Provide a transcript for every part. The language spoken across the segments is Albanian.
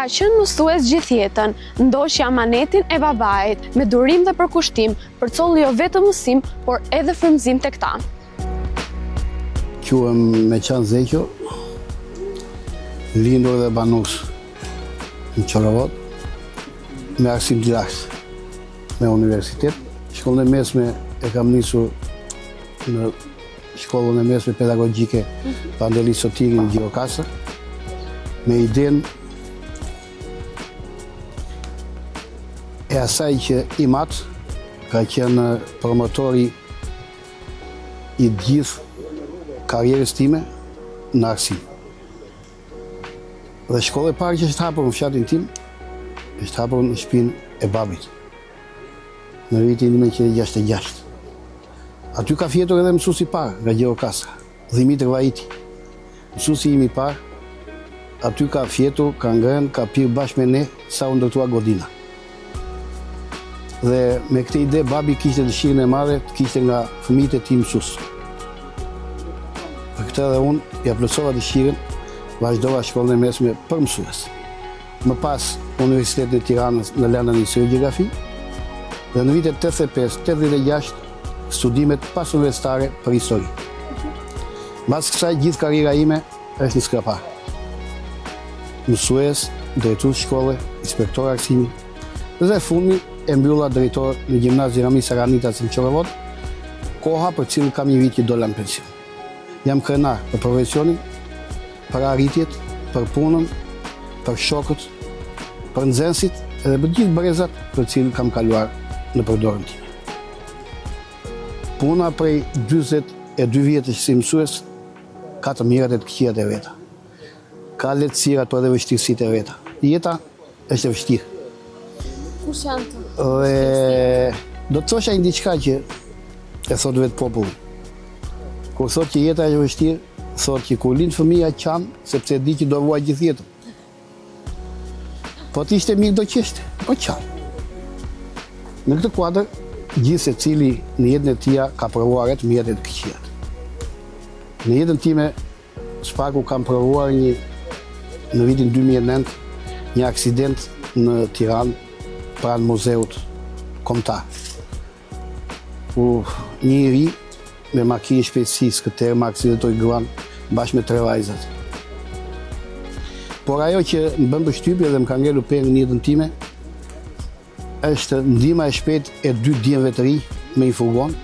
Ka qenë mësues gjithë jetën, ndoqi amanetin e babait me durim dhe përkushtim, përcolli jo vetëm mësim, por edhe frymëzim tek ta. Quhem Meqan Zeqo, lindur dhe banus në Qorovod, me arsim të lartë me universitet. Shkollën e mesme e kam nisur në shkollën e mesme pedagogjike Pandeli Sotiri në Gjirokastër, me idenë e asaj që IMAT ka qenë promotori i gjithë karrierës time në arsim. Dhe shkolla e parë që është hapur në fshatin tim, është hapur në shtëpinë e babit, në vitin 1966. Aty ka fjetur edhe mësuesi i parë nga Gjirokastra, Dhimitër Vajiti. Mësuesi im i parë, aty ka fjetur, ka ngrënë, ka pirë bashkë me ne sa u ndërtua godina. Dhe me këtë ide, babi kishte dëshirën e madhe të kishte nga fëmijët e tij mësues. Për këtë edhe unë ja plotësova dëshirën, vazhdova shkollën e mesme për mësues. Më pas Universitetin e Tiranës në lëndën e historisë gjeografi dhe në vitet 85-86 studimet pasuniversitare për histori. Mbas kësaj gjithë karriera ime është në Skrapar. Mësues, drejtues shkolle, inspektor arsimi dhe fundmi e mbylla drejtor në gjimnaz Ramis Aranitas në Qorovod, koha për cilën kam një vit që dola në pension. Jam krenar për profesionin, për arritjet, për punën, për shokët, për nxënësit edhe për gjithë brezat për cilën kam kaluar në përdorën time. Puna prej 42 vjetësh si mësues ka të mirat e të këqijat e veta. Ka lehtësirat për edhe vështirësitë e veta. Jeta është e vështirë. Kush janë të? Dhe do të thosha një diçka që e thot vetë populli. Kur thot që jeta është e vështirë, thot që kur lind fëmia qan sepse di që do vuaj gjithë jetën. Po të ishte mirë do qeshte, po qan. Në këtë kuadër, gjithë secili në jetën e tij ka provuar të mirat e të këqijat. Në jetën time, shpaku kam provuar në vitin 2009 një aksident në Tiranë pranë muzeut kombëtar. Një i ri me makinë shpejtësisë këtë herë më aksidentoi gruan bashkë me 3 vajzat. Por ajo që më bën përshtypje dhe më ka ngelur pengë në jetën time është ndihma e shpejtë e 2 djemve të ri me një furgon,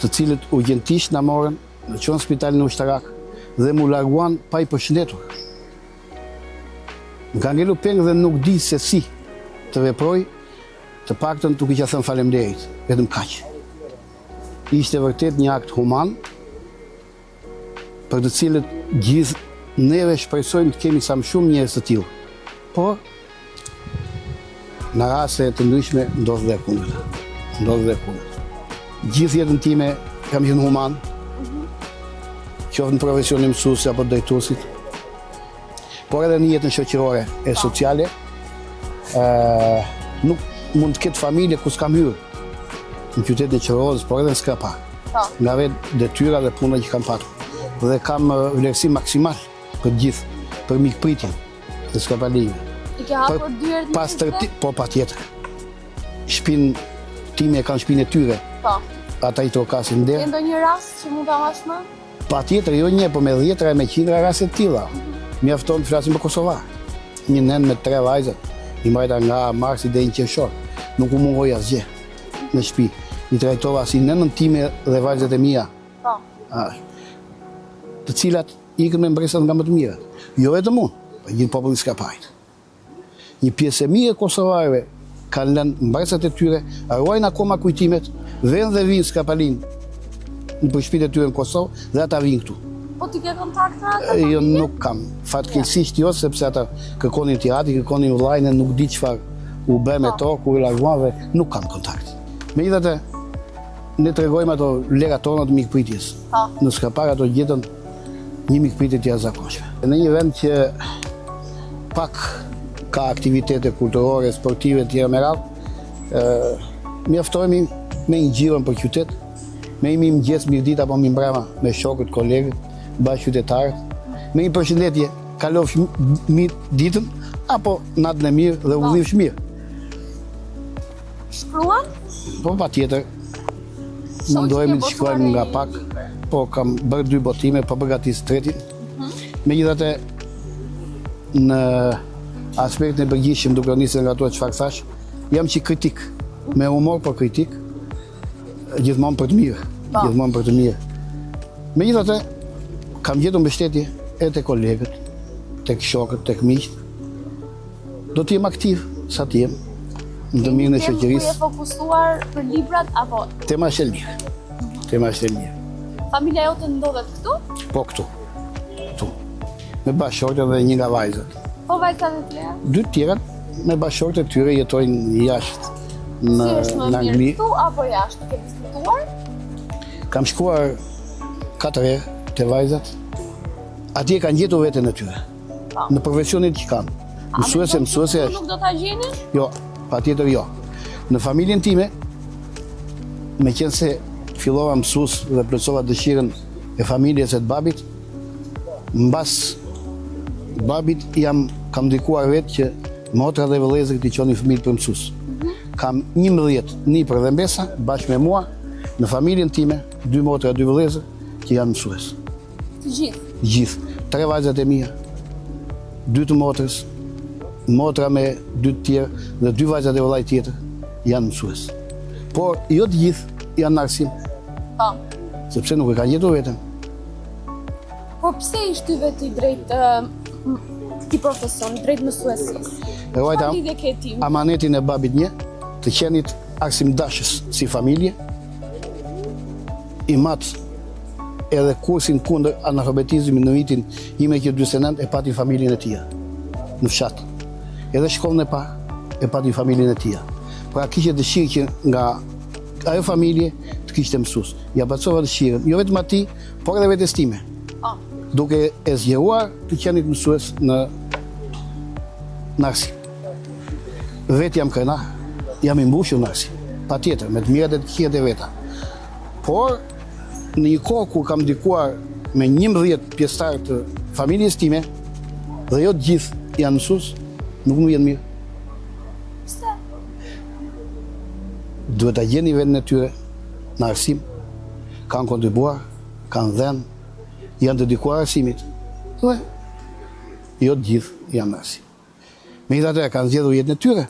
të cilët urgjentisht na morën në çon spitalin ushtarak dhe mu larguan pa i përshëndetur. Më ka ngelur pengë dhe nuk di se si të veproj, të paktën duke që thënë faleminderit, vetëm kaq. Ishte vërtet një akt human, për të cilët gjithë neve shpresojmë të kemi sa më shumë njerëz të tillë. Por në raste të ndryshme ndodh dhe kundërta. Gjithë jetën time kam qenë human, qoftë në profesionin mësuesi apo drejtuesit, por edhe në jetën shoqërore e sociale. Nuk mund të ketë familje ku s'kam hyrë në qytetin e Qorovës, por edhe në Skrapar. Nga vetë detyra dhe puna që kam patur. Dhe kam vlerësim maksimal për gjithë, për mikpritjen e Skrapalinjve. I ke hapur dyert në këtë? Po, patjetër. Shtëpinë time kanë shtëpinë e tyre. Po. Ata i trokasin der. Ke ndonjë rast që mund ta hash më? Patjetër, jo një, po me 10 me 100 raste të tilla. Mjafton të flasim për Kosovar. Një nën me 3 vajzat. I mbajta nga marsi deri në qershor. Nuk u mungoj asgjë në shtëpi. I trajtova si nënën time dhe vajzat e mia. Po. Të cilat ikën me mbresat nga më të mirat. Jo vetëm unë, po gjithë populli Skraparit. Një pjesë e mirë e kosovarëve kanë lënë mbresat e tyre, ruajnë akoma kujtimet, vënë dhe vinë Skrapalin në përshpit e tyre në Kosovë dhe ata vinë këtu. Po ti ke kontakte? Jo, nuk kam. Fatkeqësisht jo, sepse ata kërkonin tirati, kërkonin vllajën, nuk di çfarë u bë me to, ku i larguan dhe nuk kam kontakt. Megjithatë, ne tregojmë ato lerat tona të mikpritjes. Në Skrapar ato gjetën një mikpritje të jashtëzakonshme. Në një vend që pak ka aktivitete kulturore, sportive të tjera me radhë, mjaftohemi me një xhiro për qytet, me një mëngjes mirëditë apo mirëmbrëma me shokët, kolegët, bashkëqytetarët, me një përshëndetje, kalofsh ditën, apo natën e mirë dhe udhëzim mirë. Shkruan? Po patjetër. Mundohemi të shkruajmë nga pak, po kam bërë 2 botime, po përgatis tretin. Megjithatë, në aspektin e përgjithshëm duke nisur nga ato çfarë thash, jam që kritik, me humor por kritik, gjithmonë për të mirë, gjithmonë për të mirë. Megjithatë, kam gjetur mbështetje edhe te kolegët, tek shokët, tek miqt. Do të jem aktiv sa të jem në dëmimin e shoqërisë. Je fokusuar për librat apo? Tema është e lirë. Tema është e lirë. Familja jote ndodhet këtu? Po këtu. Këtu. Me bashkëshortët dhe një nga vajzat. Po vajzat e tjera? 2 tjerat me bashkëshortët e tyre jetojnë jashtë në Angli. Këtu apo jashtë? Ke diskutuar? Kam shkuar 4 herë te vajzat. Atje kanë gjetur veten e tyre. Në profesionin që kanë. Mësuese është. Nuk do ta gjeni? Jo, patjetër jo. Në familjen time, meqense fillova mësues dhe plotësova dëshirën e familjes së babit, mbas babit kam ndikuar vetë që motra dhe vëllezërit i çonin fëmijët për mësues. Kam 11 nipër dhe mbesa bashkë me mua në familjen time, 2 motra, 2 vëllezër që janë mësues. Të gjithë? Gjithë. 3 vajzat e mia, 2 të motrës, motra me 2 të tjerë dhe 2 vajzat e vëllait tjetër janë mësues. Por jo të gjithë janë në arsim. Po. Sepse nuk e kanë gjetur veten. Por pse i shtyve ti drejt këtij profesioni, drejt mësuesisë? Ruajta Çfarë lidhje ke ti? amanetin e babit një, të qenit arsimdashës si familje, i mat edhe kursin kundër analfabetizmit në vitin 1949 e pati familjen e tij në fshat. Edhe shkollën e parë e pati familjen e tij. Pra kishte dëshirë që nga ajo familje të kishte mësues. Ja bacova dëshirën, jo vetëm atij, por edhe vetes time. Duke e zgjeruar të qenit mësues në arsim. Vetë jam krenar, jam i mbushur në arsim. Patjetër, me të mirat e të këqijat e veta. Por në një kohë kur kam ndikuar me 11 pjesëtarë të familjes time dhe jo të gjithë janë mësues, nuk më jenë mirë. Pse? Duhet ta gjeni vendin e tyre në arsim, kanë kontribuar, kanë dhënë, janë dedikuar arsimit. Dhe jo të gjithë janë në arsim. Megjithatë kanë zgjedhur jetën e tyre,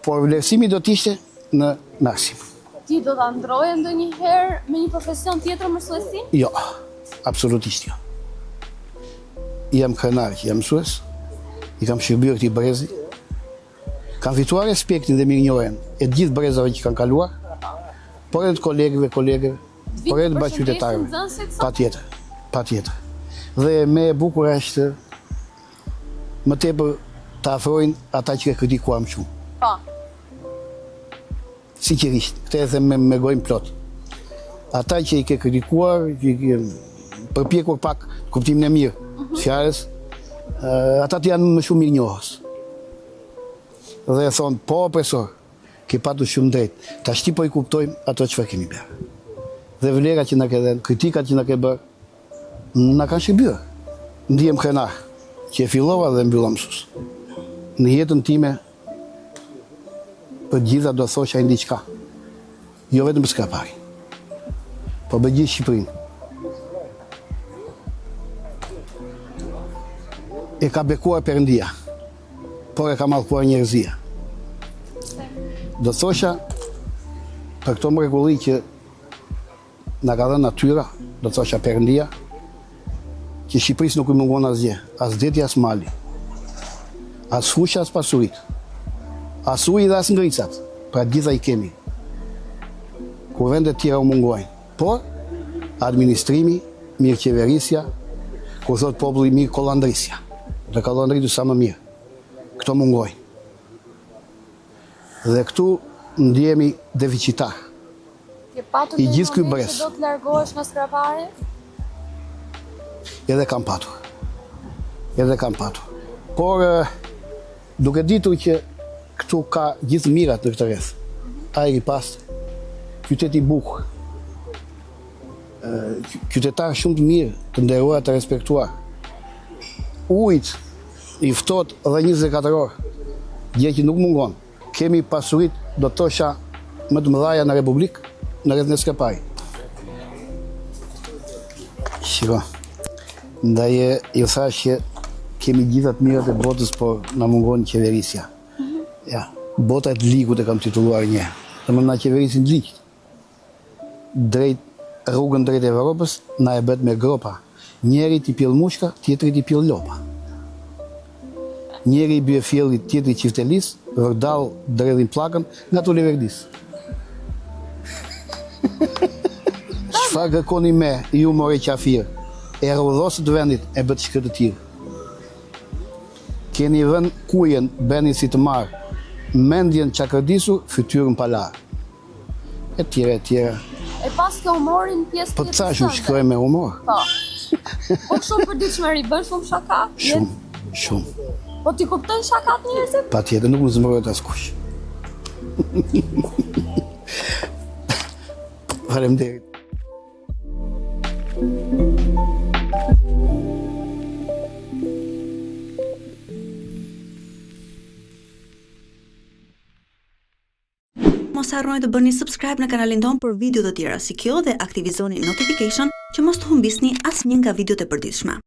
por vlerësimi do të ishte në arsim. Ti do ta ndroje ndonjëherë me një profesion tjetër mësuesi? Jo, absolutisht jo. Jam krenar që jam mësues, i kam shërbyer këtij brezi, kam fituar respektin dhe mirënjohjen e të gjithë brezave që kanë kaluar, por edhe të kolegëve, por edhe të bashkëqytetarëve. Patjetër. Dhe më e bukur është më tepër të afrojnë ata që e kritikuar më shumë. Po. Sinqerisht, këtë e them me gojën plot. Ata që i ke kritikuar, që i ke përpjekur pak kuptimin e mirë fjalës, ata të janë më shumë mirënjohës. Dhe thonë, po profesor, ke patur shumë drejt. Tash po i kuptojmë ato çfarë kemi bërë. Dhe vlerat që na ke dhënë, kritikat që na ke bërë, na kanë shërbyer. Ndihem krenar që e fillova dhe mbylla mësues. Në jetën time për gjitha do thosha diçka. Jo vetëm për Skapari, por për gjithë Shqipërinë. E ka bekuar Perëndia, por e ka mallkuar njerëzia. Do thosha për këto mrekulli që na ka dhënë natyra, do thosha Perëndia, që Shqipërisë nuk i mungon asgjë, as deti as mali, as fusha as pasurit, as uji dhe as ngricat, pra gjitha i kemi. Kur vendet tjera u mungojnë, por administrimi, mirëqeverisja, kur thot populli mirë kollandrisja, dhe ka kollandritur sa më mirë. Këto mungojnë. Dhe këtu ndjehemi deficitar. I gjithë ky brez. Do të largohesh nga Skrapari? Edhe kam patur. Por duke ditur që këtu ka gjithë mirat në këtë rreth. Ajri i pastër, qytet i bukur, qytetarë shumë të mirë, të nderuar, të respektuar. Ujit i ftohet dhe 24 orë. Gjë që nuk mungon. Kemi pasurit, do të thosha, më të mëdhaja në Republikë, në rreth në Skëpaj. Shiko, ndaj ju thash që kemi gjithat mirat e botës, por na mungon qeverisja. Ja, bota e të ligut e kam titulluar një. Dhe më na qeverisin ligjit. Rrugën drejt Evropës na e bët me gropa. Njeri t'i pjell mushka, tjetri t'i pjell lopa. Njeri i bje fjellit, tjetri qiftelis, vërdal dredhin plakën nga të Liverdis. Çfarë kërkoni me, ju more qafir, e rrodhosët vendit e bët shkët të tjirë. Keni vën kujen, beni si të marë, mendjen qakërdisur, fytyrën palar. E tjera. E pas ke humorin pjesë Po të thashu shkroj me humor. Po. Po shumë përditshmëri, bën shumë shaka. Shumë. Po ti kupton shakat njerëzit? Patjetër, nuk më zmërohet askush. Faleminderit. Mos harroni të bëni subscribe në kanalin ton për video të tjera si kjo dhe aktivizoni notification që mos të humbisni asnjë nga videot e përditshme.